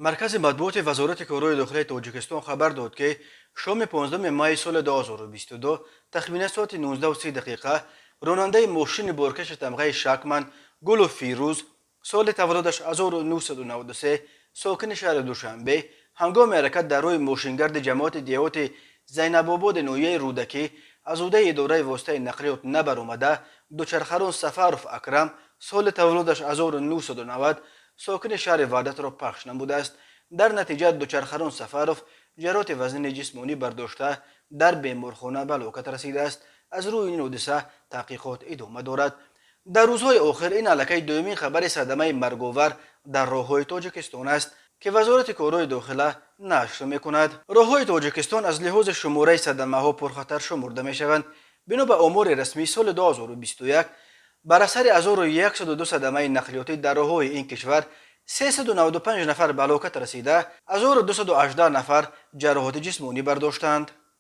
مرکز مطبوعات وزارت کارهای داخلی تاجیکستان خبر داد که شام 15 مای سال 2022 تخمین ساعت 19:30 راننده ماشین بارکش تمغه شکمن گل و فیروز سال تولدش 1993 ساکن شهر دوشنبه هنگام حرکت در روی ماشینگرد جماعت دیوات زینب آباد نویه رودکی از عهده اداره واسطه نقلیات نبر آمده دوچرخران سفرف اکرم سال تولدش 1990 ساکن شهر وحدت را پخش نموده است. در نتیجه دوچرخران سفرف جراحت وزن جسمانی برداشته در بیمارخانه به هلاکت رسیده است. از روی این حادثه تحقیقات ادامه دارد. در روزهای آخر این علکه دومین خبر صدمه مرگاور در راههای تاجیکستان است که وزارت کارهای داخله نشر میکند. راههای تاجیکستان از لحاظ شماره صدمه ها پرخطر شمرده می شوند. بنا به آمار رسمی سال 2021 بر اثر 1102 صدمه نقلیاتی در راههای این کشور 395 نفر به هلاکت رسیده، 1218 نفر جراحات جسمانی برداشتند.